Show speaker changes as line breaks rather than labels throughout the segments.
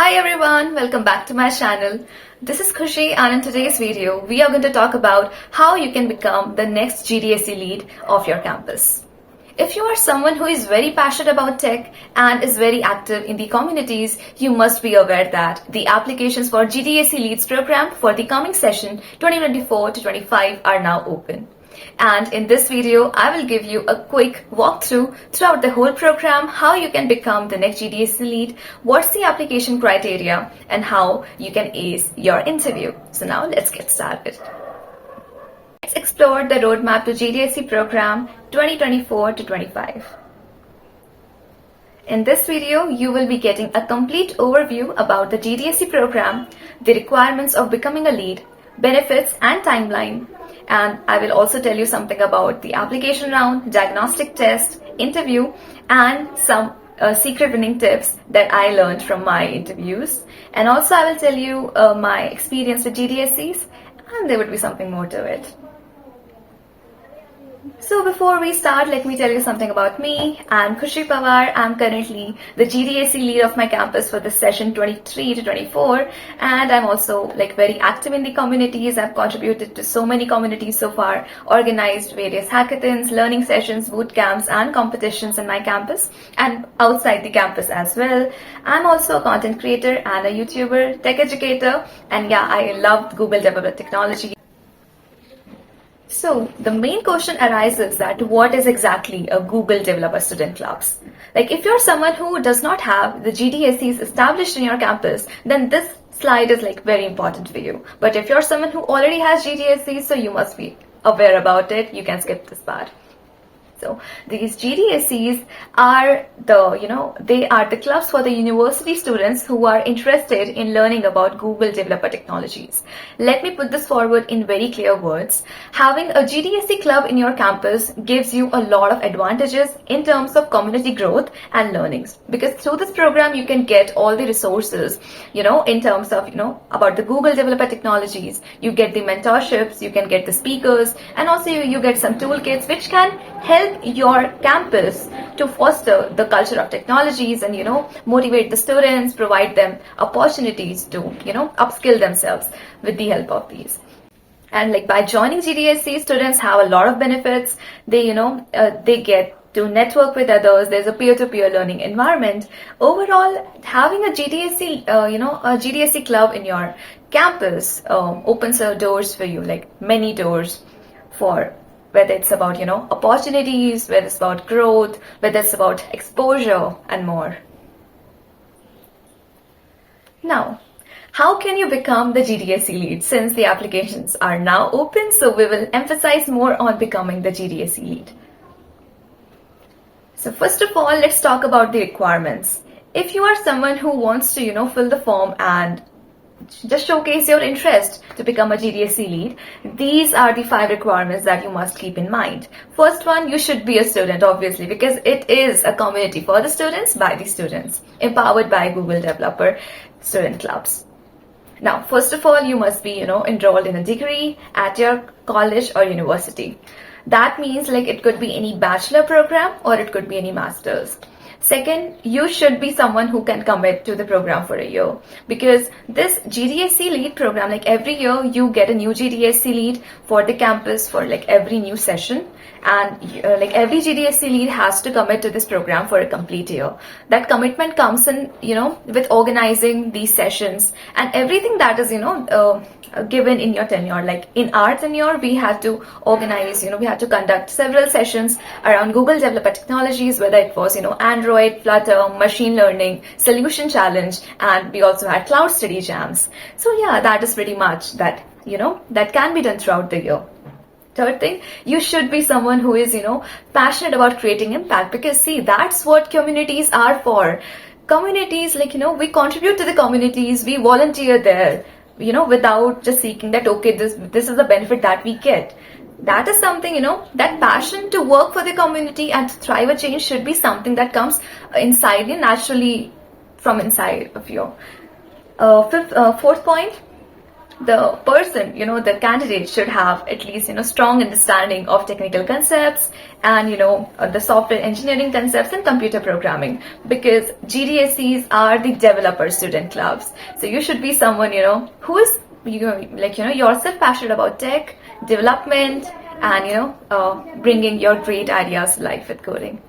Hi everyone, welcome back to my channel. This is Khushi and in today's video we are going to talk about how you can become the next GDSC lead of your campus. If you are someone who is very passionate about tech and is very active in the communities, you must be aware that the applications for GDSC Leads program for the coming session 2024 to 25 are now open. And in this video, I will give you a quick walkthrough throughout the whole program, how you can become the next GDSC lead, what's the application criteria, and how you can ace your interview. So now let's get started. Let's explore the roadmap to GDSC program 2024 to 25. In this video, you will be getting a complete overview about the GDSC program, the requirements of becoming a lead, benefits and timeline. And I will also tell you something about the application round, diagnostic test, interview, and some secret winning tips that I learned from my interviews. And also I will tell you my experience with GDSCs, and there would be something more to it. So before we start, let me tell you something about me. I'm Khushi Pawar. I'm currently the GDSC lead of my campus for the session 23 to 24, and I'm also very active in the communities. I've contributed to so many communities so far, organized various hackathons, learning sessions, boot camps, and competitions in my campus and outside the campus as well. I'm also a content creator and a YouTuber, tech educator, and yeah, I love Google developed technology. So the main question arises that what is exactly a Google Developer Student Clubs? If you're someone who does not have the GDSCs established in your campus, then this slide is very important for you. But if you're someone who already has GDSCs, so you must be aware about it. You can skip this part. So these GDSCs are they are the clubs for the university students who are interested in learning about Google developer technologies. Let me put this forward in very clear words. Having a GDSC club in your campus gives you a lot of advantages in terms of community growth and learnings, because through this program you can get all the resources, in terms of, about the Google developer technologies. You get the mentorships, you can get the speakers, and also you get some toolkits which can help your campus to foster the culture of technologies and motivate the students, provide them opportunities to upskill themselves with the help of these. And by joining GDSC, students have a lot of benefits. They they get to network with others. There's a peer-to-peer learning environment. Overall, having a GDSC a GDSC club in your campus opens doors for you, many doors, for whether it's about, opportunities, whether it's about growth, whether it's about exposure and more. Now, how can you become the GDSC lead since the applications are now open? So we will emphasize more on becoming the GDSC lead. So first of all, let's talk about the requirements. If you are someone who wants to, fill the form and just showcase your interest to become a GDSC lead, these are the 5 requirements that you must keep in mind. First one, you should be a student, obviously, because it is a community for the students, by the students, empowered by Google Developer Student Clubs. Now, first of all, you must be, enrolled in a degree at your college or university. That means it could be any bachelor program or it could be any master's. Second, you should be someone who can commit to the program for a year, because this GDSC lead program, every year you get a new GDSC lead for the campus for every new session, and every GDSC lead has to commit to this program for a complete year. That commitment comes in, with organizing these sessions and everything that is, given in your tenure. In our tenure, we had to organize, we had to conduct several sessions around Google developer technologies, whether it was, Android, Flutter, machine learning, solution challenge, and we also had cloud study jams. So yeah, that is pretty much that, that can be done throughout the year. Third thing, you should be someone who is, passionate about creating impact, because see, that's what communities are for. Communities, we contribute to the communities, we volunteer there, without just seeking that, okay, this is the benefit that we get. That is something, that passion to work for the community and to thrive a change should be something that comes inside you, naturally from inside of you. Fourth point, the person, the candidate should have at least, strong understanding of technical concepts and, the software engineering concepts and computer programming, because GDSCs are the developer student clubs. So you should be someone, who is, yourself passionate about tech, development, and, bringing your great ideas to life with coding.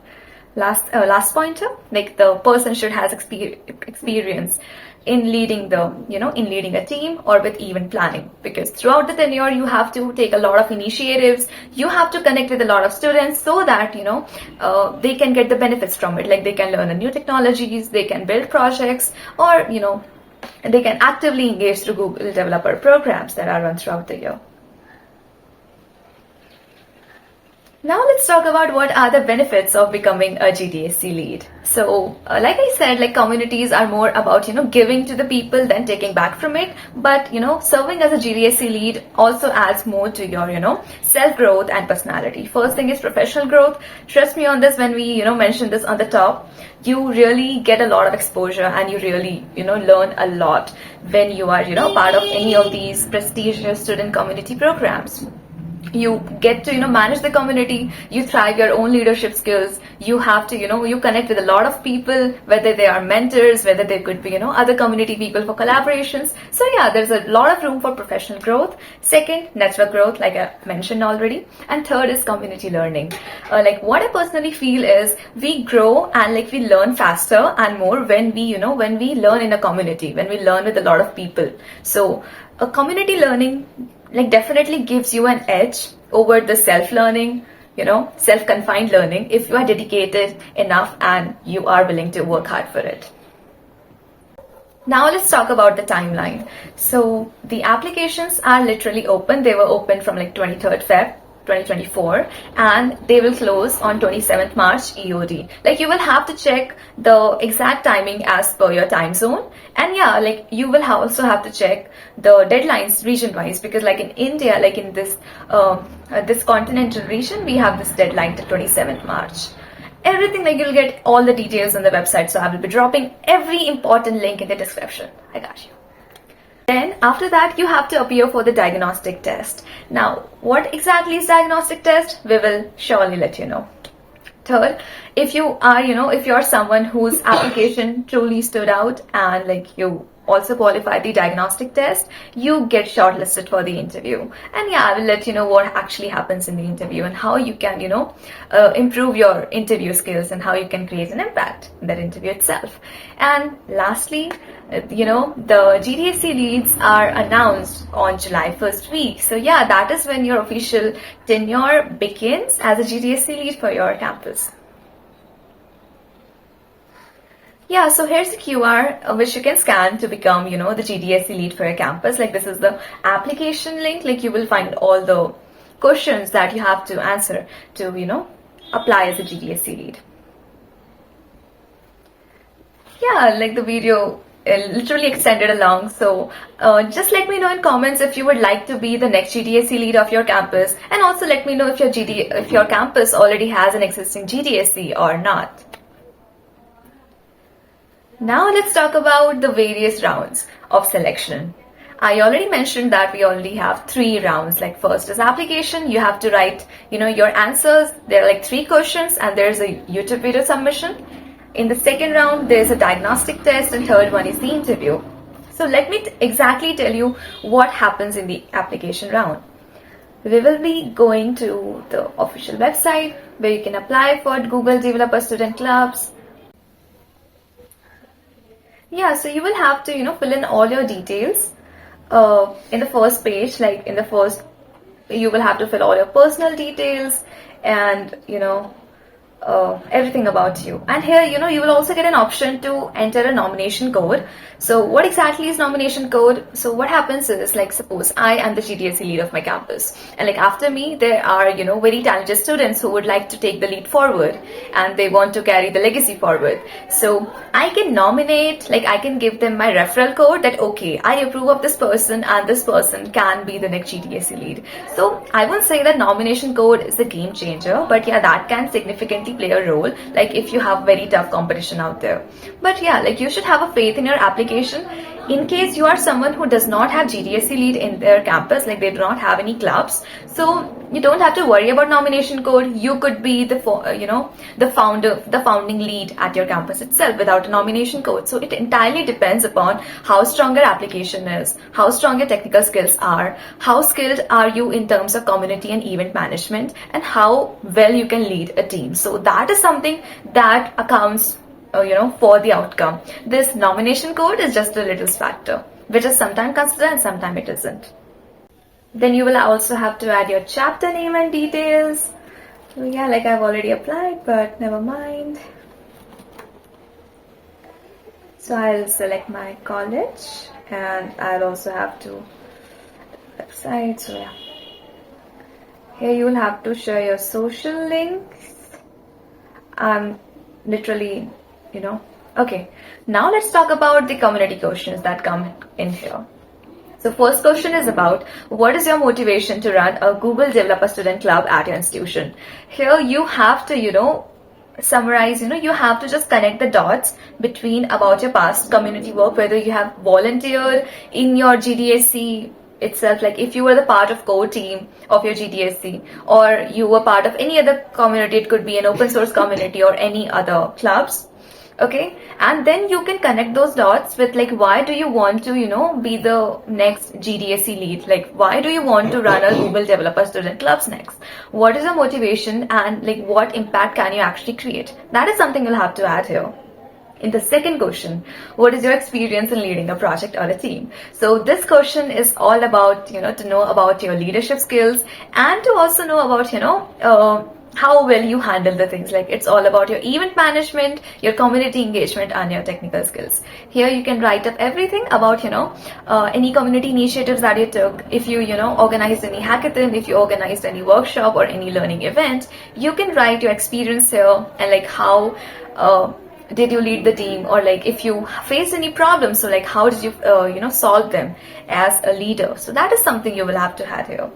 Last pointer, like the person should has experience in leading a team or with event planning, because throughout the tenure you have to take a lot of initiatives, you have to connect with a lot of students so that they can get the benefits from it, like they can learn new technologies, they can build projects, or they can actively engage through Google developer programs that are run throughout the year. Now let's talk about what are the benefits of becoming a GDSC lead. So like I said, like communities are more about, giving to the people than taking back from it. But, serving as a GDSC lead also adds more to your, self-growth and personality. First thing is professional growth. Trust me on this when we, mentioned this on the top. You really get a lot of exposure and you really, learn a lot when you are, part of any of these prestigious student community programs. You get to, manage the community, you thrive your own leadership skills, you have to, you connect with a lot of people, whether they are mentors, whether they could be, other community people for collaborations. So yeah, there's a lot of room for professional growth. Second, network growth, like I mentioned already. And third is community learning. Like what I personally feel is we grow and like we learn faster and more when we, when we learn in a community, when we learn with a lot of people. So a community learning like definitely gives you an edge over the self-learning, self-confined learning, if you are dedicated enough and you are willing to work hard for it. Now let's talk about the timeline. So the applications are literally open. They were open from like 23rd Feb 2024 and they will close on 27th March EOD. Like you will have to check the exact timing as per your time zone, and yeah, like you will also have to check the deadlines region wise, because like in India, like in this this continental region, we have this deadline to 27th March. Everything, like you'll get all the details on the website, so I will be dropping every important link in the description. I got you. Then after that, you have to appear for the diagnostic test. Now, what exactly is diagnostic test? We will surely let you know. Third, if you are, if you're someone whose application truly stood out and like you also qualify the diagnostic test, you get shortlisted for the interview. And yeah, I will let you know what actually happens in the interview and how you can, improve your interview skills and how you can create an impact in that interview itself. And lastly, the GDSC leads are announced on July 1st week. So yeah, that is when your official tenure begins as a GDSC lead for your campus. Yeah, so here's the QR which you can scan to become, the GDSC lead for your campus. Like this is the application link. Like you will find all the questions that you have to answer to, apply as a GDSC lead. Yeah, like the video literally extended along. So just let me know in comments if you would like to be the next GDSC lead of your campus, and also let me know if your campus already has an existing GDSC or not. Now let's talk about the various rounds of selection. I already mentioned that we already have 3 rounds. Like first is application. You have to write, your answers. There are like 3 questions and there's a YouTube video submission. In the second round, there's a diagnostic test, and third one is the interview. So let me exactly tell you what happens in the application round. We will be going to the official website where you can apply for Google Developer Student Clubs. Yeah, so you will have to, fill in all your details in the first page. Like in the first, you will have to fill all your personal details and, everything about you. And here, you will also get an option to enter a nomination code. So what exactly is nomination code? So what happens is, like, suppose I am the GDSC lead of my campus, and like after me there are very talented students who would like to take the lead forward and they want to carry the legacy forward. So I can nominate, like I can give them my referral code that okay, I approve of this person and this person can be the next GDSC lead. So I won't say that nomination code is a game changer, but yeah, that can significantly play a role, like if you have very tough competition out there. But yeah, like you should have a faith in your application. In case you are someone who does not have GDSC Lead in their campus, like they do not have any clubs, so you don't have to worry about nomination code. You could be the founding lead at your campus itself without a nomination code. So it entirely depends upon how strong your application is, how strong your technical skills are, how skilled are you in terms of community and event management, and how well you can lead a team. So that is something that accounts for the outcome. This nomination code is just a little factor, which is sometimes considered and sometimes it isn't. Then you will also have to add your chapter name and details. So yeah, like I've already applied, but never mind. So I'll select my college and I'll also have to website. So yeah, here you will have to share your social links. Literally, okay, now let's talk about the community questions that come in here. So first question is about what is your motivation to run a Google Developer Student Club at your institution. Here you have to summarize, you have to just connect the dots between about your past community work, whether you have volunteered in your GDSC itself, like if you were the part of core team of your GDSC, or you were part of any other community. It could be an open source community or any other clubs. Okay, and then you can connect those dots with like, why do you want to be the next GDSC lead? Like, why do you want to run a Google Developer Student Clubs next? What is your motivation, and like what impact can you actually create? That is something you'll have to add here. In the second question, what is your experience in leading a project or a team? So this question is all about, to know about your leadership skills and to also know about, how well you handle the things. Like it's all about your event management, your community engagement, and your technical skills. Here you can write up everything about, any community initiatives that you took. If you, organized any hackathon, if you organized any workshop or any learning event, you can write your experience here and like how, did you lead the team, or like if you faced any problems, so like how did you solve them as a leader. So that is something you will have to add here.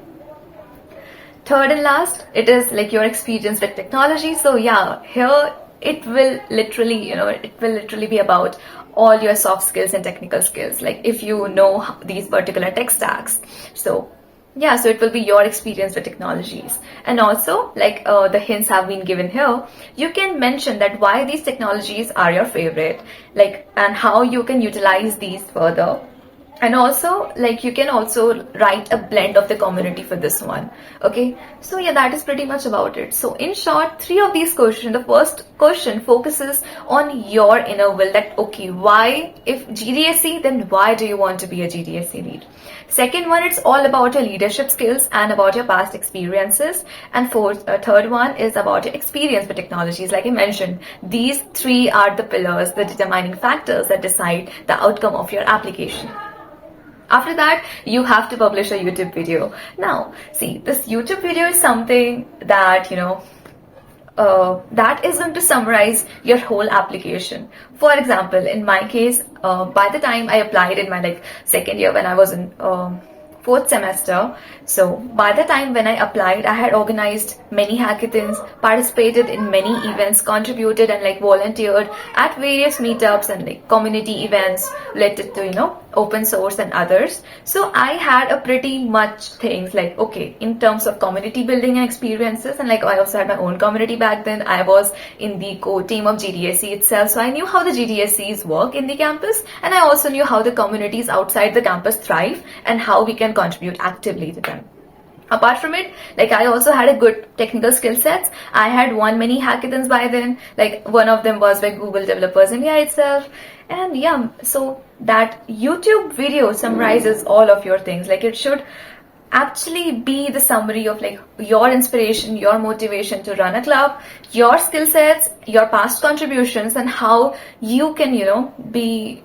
Third and last, it is like your experience with technology. So yeah, here it will literally be about all your soft skills and technical skills, like if you know these particular tech stacks. So yeah, so it will be your experience with technologies. And also, like the hints have been given here, you can mention that why these technologies are your favorite, like, and how you can utilize these further. And also, like, you can also write a blend of the community for this one. Okay, so yeah, that is pretty much about it. So in short, 3 of these questions, the first question focuses on your inner will, that okay, why, if GDSC, then why do you want to be a GDSC lead? Second one, it's all about your leadership skills and about your past experiences. And third one is about your experience with technologies. Like I mentioned, these 3 are the pillars, the determining factors that decide the outcome of your application. After that, you have to publish a YouTube video. Now, see, this YouTube video is something that, that is going to summarize your whole application. For example, in my case, by the time I applied in my second year when I was in 4th semester, so by the time when I applied, I had organized many hackathons, participated in many events, contributed and volunteered at various meetups and community events related to open source and others. So I had a pretty much things okay, in terms of community building and experiences, and I also had my own community back then. I was in the core team of GDSC itself, so I knew how the GDSCs work in the campus, and I also knew how the communities outside the campus thrive and how we can contribute actively to them. Apart from it, I also had a good technical skill sets. I had won many hackathons by then. One of them was by Google Developers India itself. And yeah, so that YouTube video summarizes all of your things. It should actually be the summary of your inspiration, your motivation to run a club, your skill sets, your past contributions, and how you can, be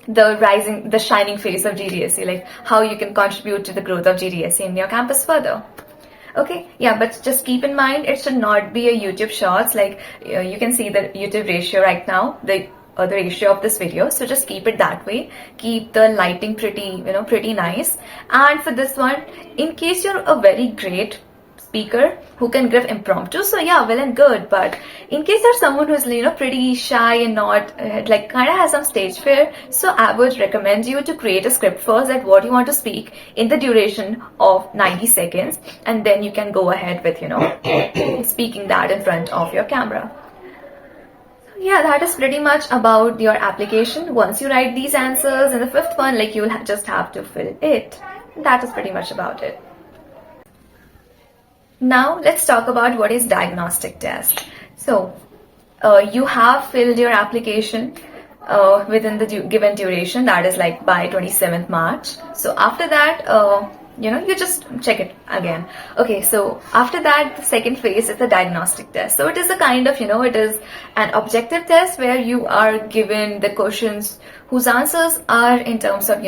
the shining face of GDSC, how you can contribute to the growth of GDSC in your campus further. Okay, yeah, but just keep in mind, it should not be a YouTube shorts. You can see the YouTube ratio right now, the ratio of this video, so just keep it that way. Keep the lighting pretty nice. And for this one, in case you're a very great speaker who can give impromptu. So yeah, well and good. But in case you're someone who's pretty shy and not like kind of has some stage fear, so I would recommend you to create a script first that what you want to speak in the duration of 90 seconds, and then you can go ahead with speaking that in front of your camera. Yeah, that is pretty much about your application. Once you write these answers, and the fifth one, like you'll just have to fill it. That is pretty much about it. Now let's talk about what is diagnostic test. So you have filled your application within the given duration, that is like by 27th March. So after that, you just check it again. Okay, so after that, the second phase is the diagnostic test. So it is a kind of, it is an objective test where you are given the questions whose answers are in terms of,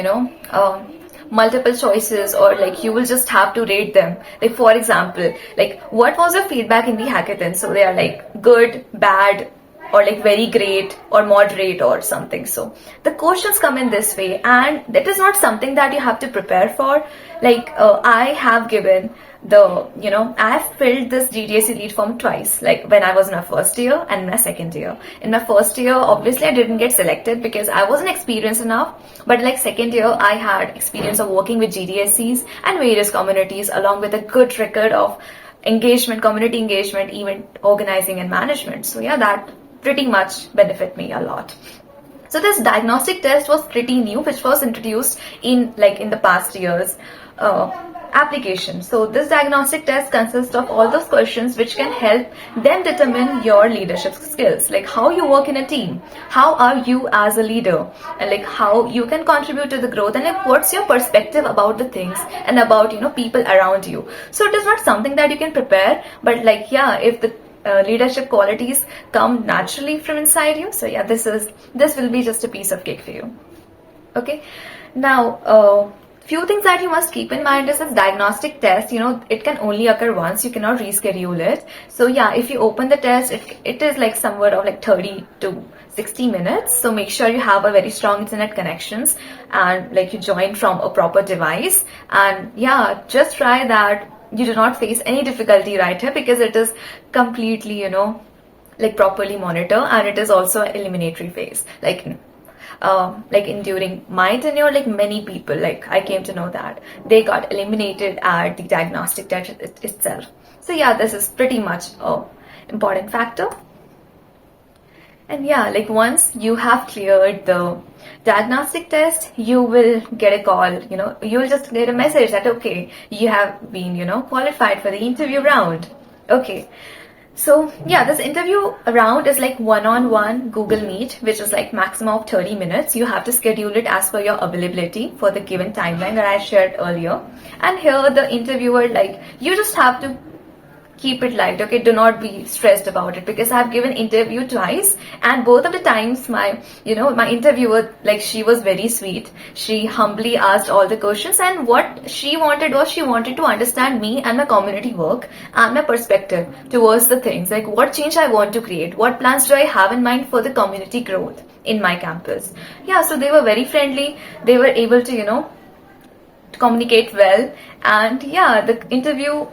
multiple choices, or like you will just have to rate them. Like for example, like what was your feedback in the hackathon? So they are like good, bad, or like very great or moderate or something. So the questions come in this way, and that is not something that you have to prepare for. Like I have given I have filled this GDSC Lead form twice, like when I was in my first year and my second year. In my first year, obviously I didn't get selected because I wasn't experienced enough, but like second year I had experience of working with GDSCs and various communities, along with a good record of engagement, community engagement, event organizing and management. So yeah, that pretty much benefit me a lot. So this diagnostic test was pretty new, which was introduced in the past years application. So this diagnostic test consists of all those questions which can help them determine your leadership skills, like how you work in a team, how are you as a leader, and like how you can contribute to the growth, and like what's your perspective about the things and about people around you. So it is not something that you can prepare, but like yeah, if the leadership qualities come naturally from inside you, so yeah, this will be just a piece of cake for you. Okay, now few things that you must keep in mind is this diagnostic test, it can only occur once, you cannot reschedule it. So yeah, if you open the test, it is like somewhere of like 30 to 60 minutes. So make sure you have a very strong internet connections, and like you join from a proper device, and yeah, just try that you do not face any difficulty right here, because it is completely like properly monitored, and it is also an eliminatory phase. Like in during my tenure, like many people, like I came to know that they got eliminated at the diagnostic test itself. So yeah, this is pretty much a important factor. And yeah, like once you have cleared the diagnostic test, you will get a call, you will just get a message that okay, you have been qualified for the interview round. Okay, so yeah, this interview round is like one-on-one Google Meet, which is like maximum of 30 minutes. You have to schedule it as per your availability for the given timeline that I shared earlier. And here the interviewer, like you just have to keep it light, okay? Do not be stressed about it, because I've given interview twice, and both of the times my interviewer, like she was very sweet. She humbly asked all the questions, and what she wanted was she wanted to understand me and my community work and my perspective towards the things, like what change I want to create, what plans do I have in mind for the community growth in my campus. Yeah, so they were very friendly. They were able to communicate well, and yeah, the interview,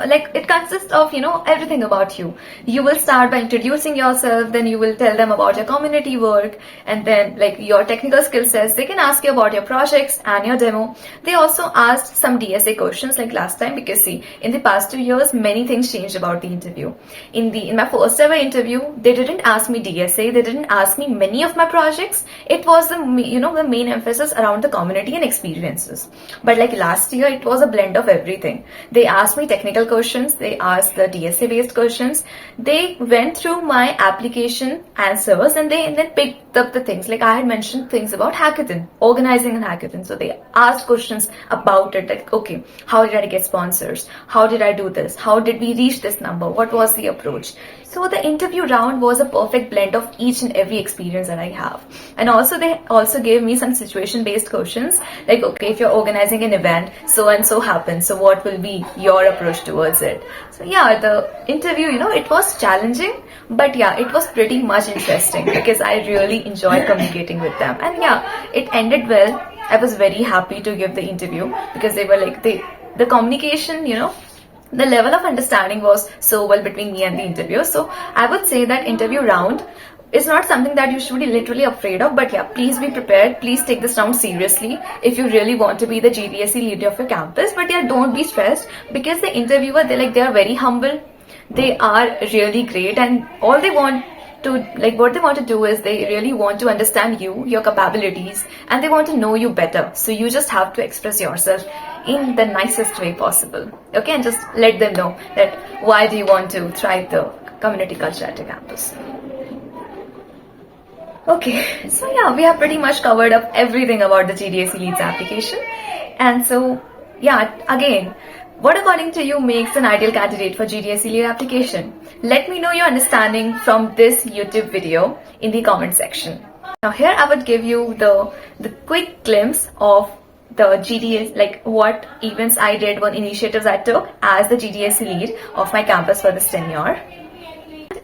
like it consists of everything about you. You will start by introducing yourself, then you will tell them about your community work, and then like your technical skill sets. They can ask you about your projects and your demo. They also asked some DSA questions like last time, because see, in the past 2 years many things changed about the interview. In my first ever interview, they didn't ask me DSA, they didn't ask me many of my projects. It was the main emphasis around the community and experiences. But like last year, it was a blend of everything. They asked me technical questions, they asked the DSA based questions, they went through my application answers, and they then picked up the things, like I had mentioned things about hackathon, organizing an hackathon. So they asked questions about it, like okay, how did I get sponsors, how did I do this, how did we reach this number, what was the approach. So the interview round was a perfect blend of each and every experience that I have. And also they also gave me some situation based questions, like okay, if you're organizing an event, so and so happens, so what will be your approach towards it. So yeah, the interview, it was challenging, but yeah, it was pretty much interesting, because I really enjoyed communicating with them. And yeah, it ended well. I was very happy to give the interview, because they were like the communication, The level of understanding was so well between me and the interviewer. So I would say that interview round is not something that you should be literally afraid of, but yeah, please be prepared. Please take this round seriously if you really want to be the GDSC leader of your campus. But yeah, don't be stressed, because the interviewer, they are very humble. They are really great, and all they want to, what they want to do is they really want to understand you, your capabilities, and they want to know you better. So you just have to express yourself in the nicest way possible. Okay, and just let them know that why do you want to thrive the community culture at your campus. Okay, so yeah, we have pretty much covered up everything about the GDSC Leads application. And so, yeah, again, what according to you makes an ideal candidate for GDSC Lead application? Let me know your understanding from this YouTube video in the comment section. Now here I would give you the quick glimpse of the GDS, what events I did, what initiatives I took as the GDSC Lead of my campus for this tenure.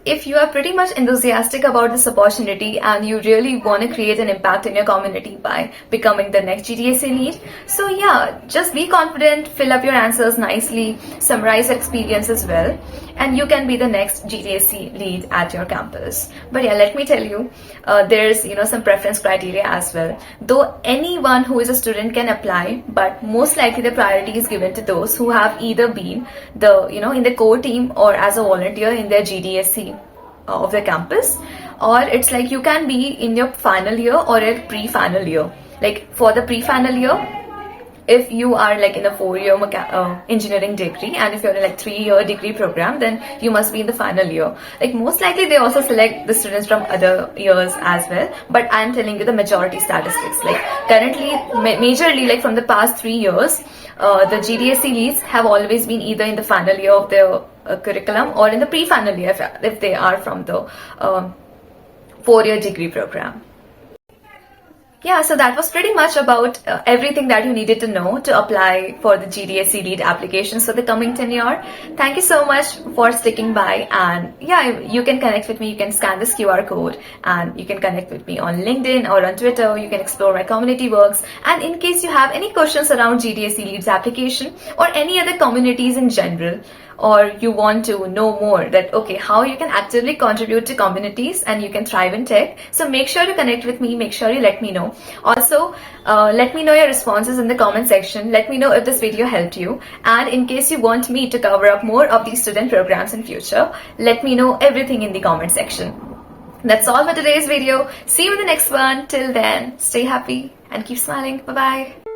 If you are pretty much enthusiastic about this opportunity and you really want to create an impact in your community by becoming the next GDSC lead, so yeah, just be confident, fill up your answers nicely, summarize your experience as well, and you can be the next GDSC lead at your campus. But yeah, let me tell you, there's some preference criteria as well. Though anyone who is a student can apply, but most likely the priority is given to those who have either been in the core team or as a volunteer in their GDSC of the campus, or it's like you can be in your final year or a pre-final year. Like for the pre-final year, if you are in a 4-year engineering degree, and if you're in 3-year degree program, then you must be in the final year. Most likely they also select the students from other years as well, but I'm telling you the majority statistics. Currently, majorly from the past 3 years, the GDSC leads have always been either in the final year of their curriculum or in the pre-final year if they are from the 4-year degree program. Yeah, so that was pretty much about everything that you needed to know to apply for the GDSC Lead applications for the coming tenure. Thank you so much for sticking by, and yeah, you can connect with me. You can scan this QR code and you can connect with me on LinkedIn or on Twitter. You can explore my community works, and in case you have any questions around GDSC Leads application or any other communities in general, or you want to know more that how you can actively contribute to communities and you can thrive in tech, so make sure to connect with me, make sure you let me know. Also, let me know your responses in the comment section. Let me know if this video helped you, and in case you want me to cover up more of these student programs in future, let me know everything in the comment section. That's all for today's video. See you in the next one. Till then, stay happy and keep smiling. Bye bye.